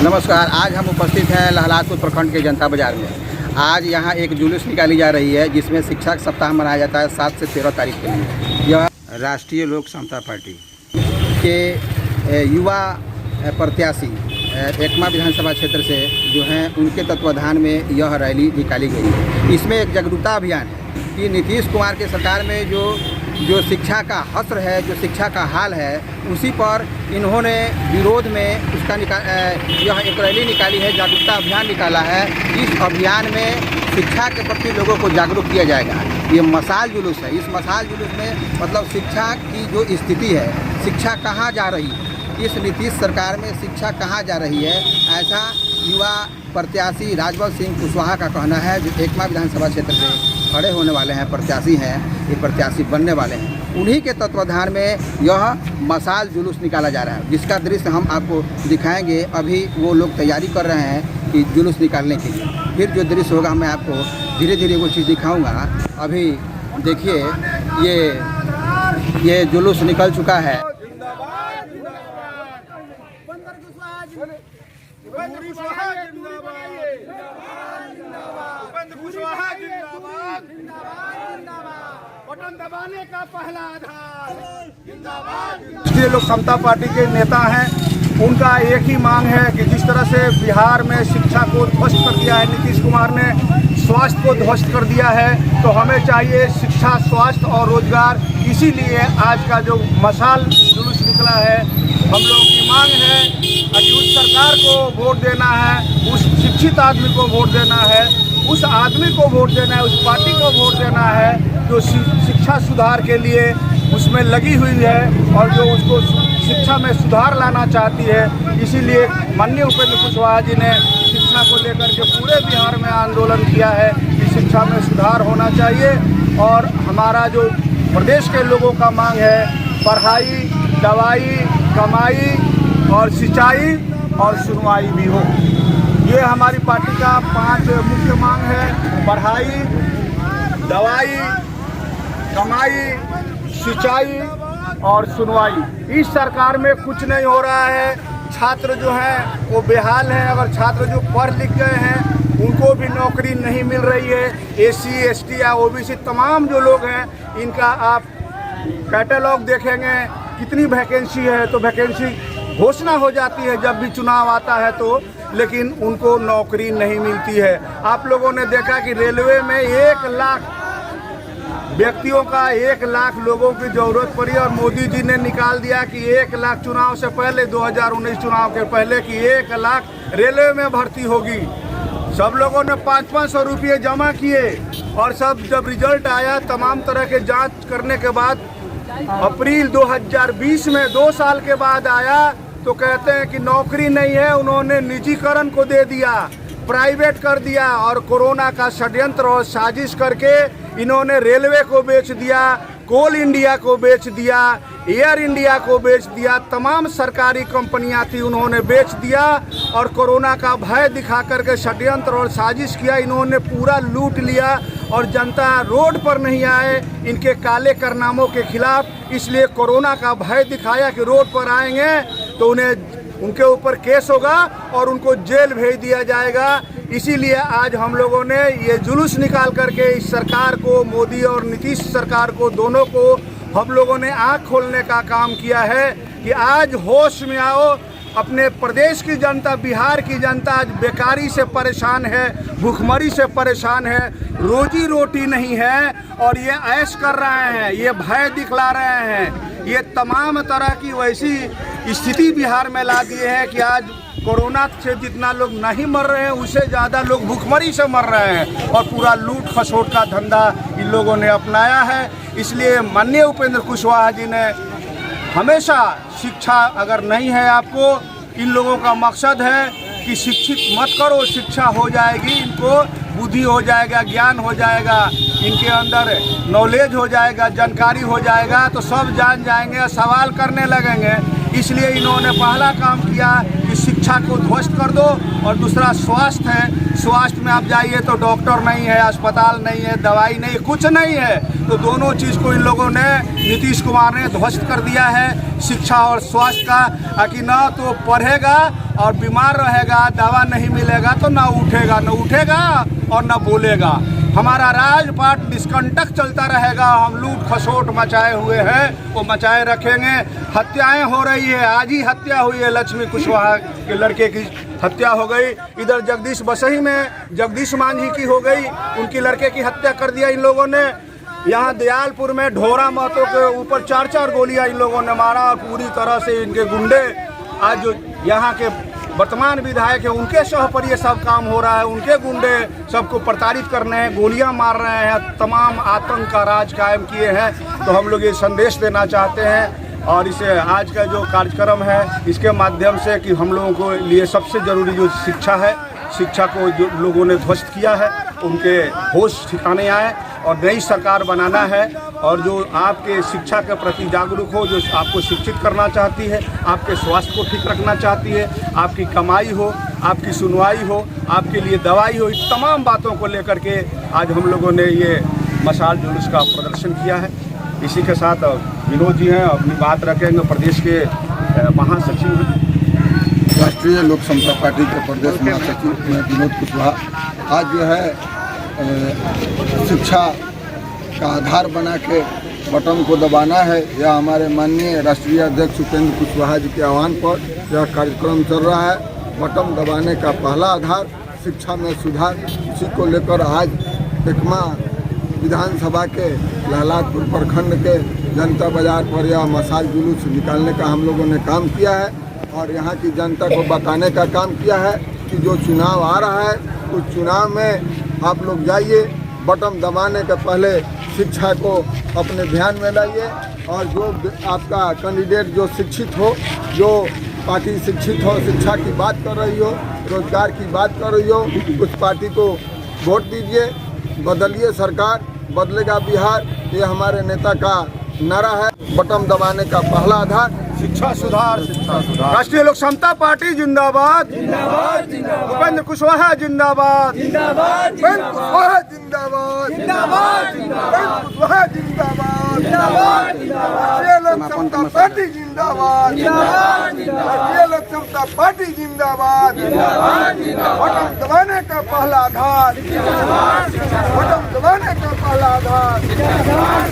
नमस्कार। आज हम उपस्थित हैं लहलादपुर प्रखंड के जनता बाज़ार में। आज यहाँ एक जुलूस निकाली जा रही है जिसमें शिक्षक सप्ताह मनाया जाता है 7 से 13 तारीख के लिए। यह राष्ट्रीय लोक समता पार्टी के युवा प्रत्याशी एकमा विधानसभा क्षेत्र से जो हैं उनके तत्वाधान में यह रैली निकाली गई है। इसमें एक जागरूकता अभियान है कि नीतीश कुमार के सरकार में जो शिक्षा का हस्र है, जो शिक्षा का हाल है, उसी पर इन्होंने विरोध में उसका यह एक रैली निकाली है, जागरूकता अभियान निकाला है। इस अभियान में शिक्षा के प्रति लोगों को जागरूक किया जाएगा। ये मशाल जुलूस है। इस मशाल जुलूस में मतलब शिक्षा की जो स्थिति है, शिक्षा कहाँ जा रही है, इस नीतीश सरकार में शिक्षा कहाँ जा रही है, ऐसा युवा प्रत्याशी राजबल सिंह कुशवाहा का कहना है, जो एकमा विधानसभा क्षेत्र से खड़े होने वाले हैं, प्रत्याशी हैं, ये प्रत्याशी बनने वाले हैं। उन्हीं के तत्वाधान में यह मशाल जुलूस निकाला जा रहा है, जिसका दृश्य हम आपको दिखाएंगे। अभी वो लोग तैयारी कर रहे हैं कि जुलूस निकालने के लिए। फिर जो दृश्य होगा मैं आपको धीरे धीरे वो चीज़ दिखाऊंगा। अभी देखिए ये जुलूस निकल चुका है। बटन दबाने का पहला आधार राष्ट्रीय लोक समता पार्टी के नेता हैं। उनका एक ही मांग है कि जिस तरह से बिहार में शिक्षा को ध्वस्त कर दिया है नीतीश कुमार ने, स्वास्थ्य को ध्वस्त कर दिया है, तो हमें चाहिए शिक्षा, स्वास्थ्य और रोजगार। इसीलिए आज का जो मशाल जुलूस निकला है, हम लोगों की मांग है कि उस सरकार को वोट देना है, उस शिक्षित आदमी को वोट देना है, उस आदमी को वोट देना है, उस पार्टी को वोट देना है जो शिक्षा सुधार के लिए उसमें लगी हुई है और जो उसको शिक्षा में सुधार लाना चाहती है। इसीलिए माननीय उपेंद्र कुशवाहा जी ने शिक्षा को लेकर के पूरे बिहार में आंदोलन किया है कि शिक्षा में सुधार होना चाहिए। और हमारा जो प्रदेश के लोगों का मांग है, पढ़ाई, दवाई, कमाई और सिंचाई और सुनवाई भी हो। ये हमारी पार्टी का 5 मुख्य मांग है: पढ़ाई, दवाई, कमाई, सिंचाई और सुनवाई। इस सरकार में कुछ नहीं हो रहा है। छात्र जो हैं वो बेहाल हैं। अगर छात्र जो पढ़ लिख गए हैं उनको भी नौकरी नहीं मिल रही है। एससी, एसटी या ओबीसी तमाम जो लोग हैं, इनका आप कैटलॉग देखेंगे कितनी वैकेंसी है, तो वैकेंसी घोषणा हो जाती है जब भी चुनाव आता है तो, लेकिन उनको नौकरी नहीं मिलती है। आप लोगों ने देखा कि रेलवे में 1 लाख व्यक्तियों का 1 लाख लोगों की जरूरत पड़ी और मोदी जी ने निकाल दिया कि 1 लाख चुनाव से पहले, 2019 चुनाव के पहले, कि 1 लाख रेलवे में भर्ती होगी। सब लोगों ने 500-500 रुपये जमा किए और सब जब रिजल्ट आया तमाम तरह के जांच करने के बाद अप्रैल 2020 में 2 साल के बाद आया तो कहते हैं कि नौकरी नहीं है। उन्होंने निजीकरण को दे दिया, प्राइवेट कर दिया और कोरोना का षड्यंत्र और साजिश करके इन्होंने रेलवे को बेच दिया, कोल इंडिया को बेच दिया, एयर इंडिया को बेच दिया, तमाम सरकारी कंपनियां थी उन्होंने बेच दिया और कोरोना का भय दिखा करके षड्यंत्र और साजिश किया। इन्होंने पूरा लूट लिया और जनता रोड पर नहीं आए इनके काले कारनामों के खिलाफ। इसलिए कोरोना का भय दिखाया कि रोड पर आएंगे तो उनके ऊपर केस होगा और उनको जेल भेज दिया जाएगा। इसीलिए आज हम लोगों ने ये जुलूस निकाल करके इस सरकार को, मोदी और नीतीश सरकार को, दोनों को हम लोगों ने आँख खोलने का काम किया है कि आज होश में आओ। अपने प्रदेश की जनता, बिहार की जनता आज बेकारी से परेशान है, भूखमरी से परेशान है, रोजी रोटी नहीं है और ये ऐश कर रहे हैं, ये भय दिखला रहे हैं। ये तमाम तरह की वैसी स्थिति बिहार में ला दिए हैं कि आज कोरोना से जितना लोग नहीं मर रहे हैं उससे ज़्यादा लोग भूखमरी से मर रहे हैं और पूरा लूट खसोट का धंधा इन लोगों ने अपनाया है। इसलिए माननीय उपेंद्र कुशवाहा जी ने हमेशा शिक्षा अगर नहीं है आपको, इन लोगों का मकसद है कि शिक्षित मत करो, शिक्षा हो जाएगी, इनको बुद्धि हो जाएगा, ज्ञान हो जाएगा, इनके अंदर नॉलेज हो जाएगा, जानकारी हो जाएगा तो सब जान जाएंगे, सवाल करने लगेंगे। इसलिए इन्होंने पहला काम किया कि शिक्षा को ध्वस्त कर दो और दूसरा स्वास्थ्य है। स्वास्थ्य में आप जाइए तो डॉक्टर नहीं है, अस्पताल नहीं है, दवाई नहीं, कुछ नहीं है। तो दोनों चीज़ को इन लोगों ने, नीतीश कुमार ने ध्वस्त कर दिया है। शिक्षा और स्वास्थ्य का कि ना तो पढ़ेगा और बीमार रहेगा, दवा नहीं मिलेगा तो ना उठेगा और ना बोलेगा। हमारा राजपाट निष्कंटक चलता रहेगा। हम लूट खसोट मचाए हुए हैं, वो मचाए रखेंगे। हत्याएं हो रही है, आज ही हत्या हुई है, लक्ष्मी कुशवाहा के लड़के की हत्या हो गई। इधर जगदीश बसही में जगदीश मांझी की हो गई, उनकी लड़के की हत्या कर दिया इन लोगों ने। यहाँ दयालपुर में ढोरा महतो के ऊपर 4 गोलियां इन लोगों ने मारा और पूरी तरह से इनके गुंडे, आज जो यहाँ के वर्तमान विधायक है उनके सह पर ये सब काम हो रहा है। उनके गुंडे सबको प्रताड़ित कर रहे हैं, गोलियां मार रहे हैं, तमाम आतंक का राज कायम किए हैं। तो हम लोग ये संदेश देना चाहते हैं और इसे आज का जो कार्यक्रम है इसके माध्यम से कि हम लोगों को लिए सबसे ज़रूरी जो शिक्षा है, शिक्षा को जो लोगों ने ध्वस्त किया है उनके होश ठिकाने आए और नई सरकार बनाना है। और जो आपके शिक्षा के प्रति जागरूक हो, जो आपको शिक्षित करना चाहती है, आपके स्वास्थ्य को ठीक रखना चाहती है, आपकी कमाई हो, आपकी सुनवाई हो, आपके लिए दवाई हो, इस तमाम बातों को लेकर के आज हम लोगों ने ये मशाल जुलूस का प्रदर्शन किया है। इसी के साथ विनोद जी हैं, अपनी बात रखेंगे, प्रदेश के महासचिव हैं। राष्ट्रीय लोक समता पार्टी के प्रदेश महासचिव में विनोद कुशवाहा आज जो है शिक्षा का आधार बना के बटन को दबाना है। यह हमारे माननीय राष्ट्रीय अध्यक्ष उपेंद्र कुशवाहा जी के आह्वान पर यह कार्यक्रम चल रहा है। बटन दबाने का पहला आधार शिक्षा में सुधार, इसी को लेकर आज एकमा विधानसभा के लहलादपुर प्रखंड के जनता बाजार पर यह मशाल जुलूस निकालने का हम लोगों ने काम किया है और यहाँ की जनता को बताने का काम किया है कि जो चुनाव आ रहा है उस चुनाव में आप लोग जाइए, बटन दबाने के पहले शिक्षा को अपने ध्यान में लाइए और जो आपका कैंडिडेट जो शिक्षित हो, जो पार्टी शिक्षित हो, शिक्षा की बात कर रही हो, रोजगार की बात कर रही हो, उस पार्टी को वोट दीजिए। बदलिए सरकार, बदलेगा बिहार, ये हमारे नेता का नारा है। बटन दबाने का पहला आधार शिक्षा सुधार, शिक्षा सुधार। राष्ट्रीय लोक समता पार्टी जिंदाबाद, जिंदाबाद जिंदाबाद, उपेंद्र कुशवाहा जिंदाबाद, जिंदाबाद उपेंद्र कुशवाहा जिंदाबाद, जिंदाबाद, उपेंद्र कुशवाहा जिंदाबाद, जिंदाबाद, राष्ट्रीय लोक समता पार्टी जिंदाबाद, राष्ट्रीय लोक समता पार्टी जिंदाबाद, बटन दबाने का पहला आधार, बटन दबाने का पहला आधार।